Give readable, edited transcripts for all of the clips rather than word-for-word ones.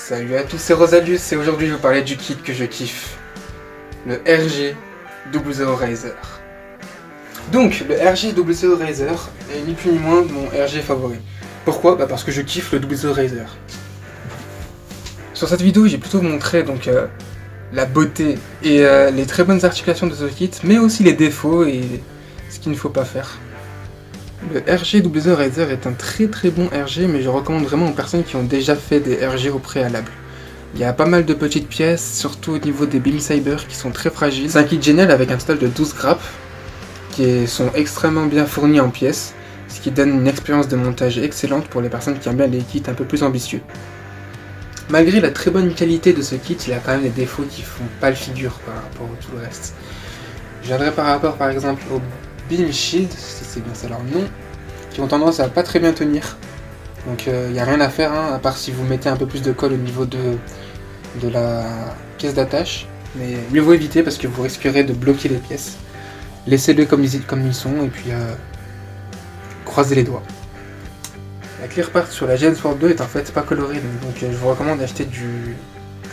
Salut à tous, c'est Rosalius et aujourd'hui je vais vous parler du kit que je kiffe, le RG 00 Razer. Donc le RG 00 Razer est ni plus ni moins mon RG favori. Pourquoi ? Parce que je kiffe le 00 Razer. Sur cette vidéo j'ai plutôt montré la beauté et les très bonnes articulations de ce kit, mais aussi les défauts et ce qu'il ne faut pas faire. Le RG 00 Razer est un très bon RG, mais je recommande vraiment aux personnes qui ont déjà fait des RG au préalable. Il y a pas mal de petites pièces, surtout au niveau des Beam Saber qui sont très fragiles. C'est un kit génial avec un total de 12 grappes qui sont extrêmement bien fournis en pièces, ce qui donne une expérience de montage excellente pour les personnes qui aiment bien les kits un peu plus ambitieux. Malgré la très bonne qualité de ce kit, il y a quand même des défauts qui font pas le figure par rapport à tout le reste. Je viendrai par rapport par exemple au Beam Shield, si c'est bien ça leur nom, qui ont tendance à pas très bien tenir. Donc il n'y a rien à faire, à part si vous mettez un peu plus de colle au niveau de la pièce d'attache. Mais mieux vaut éviter parce que vous risquerez de bloquer les pièces. Laissez-les comme ils sont et puis croisez les doigts. La clear part sur la Gen Sword 2 est en fait pas colorée, donc je vous recommande d'acheter du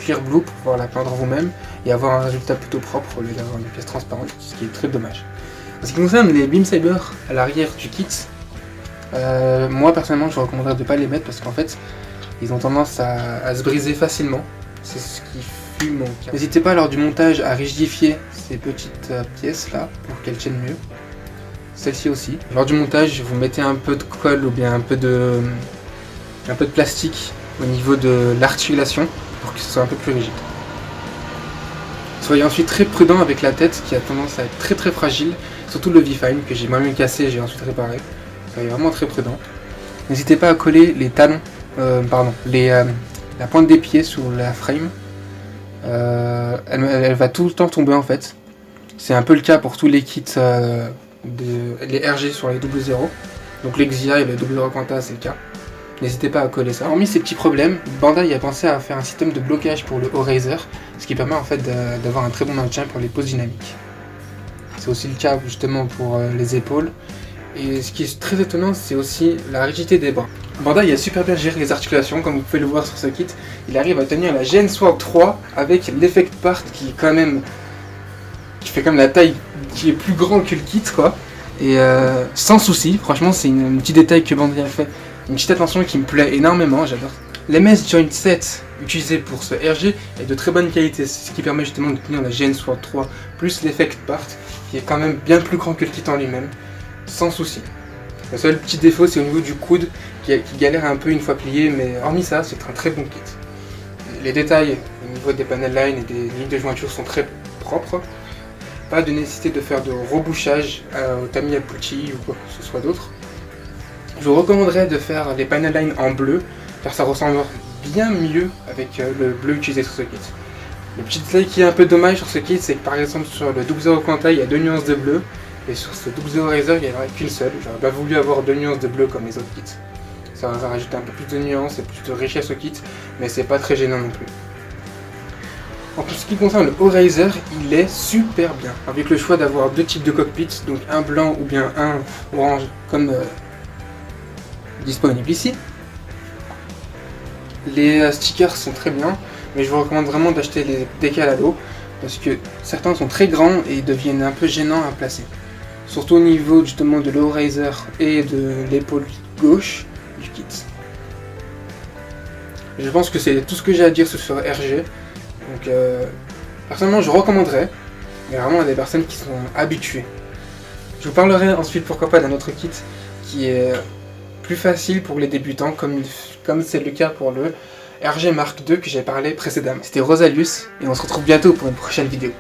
clear blue pour pouvoir la peindre vous-même et avoir un résultat plutôt propre au lieu d'avoir une pièce transparente, ce qui est très dommage. En ce qui concerne les Beam Saber à l'arrière du kit, moi personnellement je recommanderais de ne pas les mettre parce qu'en fait ils ont tendance à se briser facilement, c'est ce qui fut mon cas. N'hésitez pas lors du montage à rigidifier ces petites pièces là pour qu'elles tiennent mieux, celle-ci aussi. Lors du montage vous mettez un peu de colle ou bien un peu de plastique au niveau de l'articulation pour que ce soit un peu plus rigide. Soyez ensuite très prudent avec la tête qui a tendance à être très fragile, surtout le V-Fine que j'ai moi-même cassé et j'ai ensuite réparé. Soyez vraiment très prudent. N'hésitez pas à coller les talons, la pointe des pieds sur la frame. Elle va tout le temps tomber en fait. C'est un peu le cas pour tous les kits, les RG sur les 00. Donc les Xia et les 00 Quanta c'est le cas. N'hésitez pas à coller ça. Hormis ces petits problèmes, Bandai a pensé à faire un système de blocage pour le Razer, ce qui permet en fait d'avoir un très bon maintien pour les poses dynamiques. C'est aussi le cas justement pour les épaules. Et ce qui est très étonnant, c'est aussi la rigidité des bras. Bandai a super bien géré les articulations, comme vous pouvez le voir sur ce kit. Il arrive à tenir la Gen Sword 3 avec l'effect part qui fait comme la taille qui est plus grand que le kit quoi. Et sans souci, franchement c'est un petit détail que Bandai a fait. Une petite attention qui me plaît énormément, j'adore. L'MS Joint Set utilisé pour ce RG est de très bonne qualité, ce qui permet justement de tenir la Gen Sword 3 plus l'effect part qui est quand même bien plus grand que le kit en lui-même, sans souci. Le seul petit défaut c'est au niveau du coude qui galère un peu une fois plié, mais hormis ça c'est un très bon kit. Les détails au niveau des panel lines et des lignes de jointure sont très propres. Pas de nécessité de faire de rebouchage au Tamiya Pucci ou quoi que ce soit d'autre. Je vous recommanderais de faire les panel lines en bleu, car ça ressemble bien mieux avec le bleu utilisé sur ce kit. Le petit détail qui est un peu dommage sur ce kit, c'est que par exemple sur le 00 Quanta il y a 2 nuances de bleu, et sur ce 00 Razer il n'y en aurait qu'une seule. J'aurais pas voulu avoir 2 nuances de bleu comme les autres kits. Ça va rajouter un peu plus de nuances et plus de richesse au kit, mais c'est pas très gênant non plus. En ce qui concerne le Razer, il est super bien, avec le choix d'avoir deux types de cockpits, donc un blanc ou bien un orange comme disponible ici. Les stickers sont très bien, mais je vous recommande vraiment d'acheter les décals à l'eau parce que certains sont très grands et deviennent un peu gênants à placer. Surtout au niveau justement de l'O-Razer et de l'épaule gauche du kit. Je pense que c'est tout ce que j'ai à dire sur ce RG. Donc personnellement je recommanderais, mais vraiment à des personnes qui sont habituées. Je vous parlerai ensuite pourquoi pas d'un autre kit qui est plus facile pour les débutants comme c'est le cas pour le RG Mark II que j'ai parlé précédemment. C'était Rosalius et on se retrouve bientôt pour une prochaine vidéo.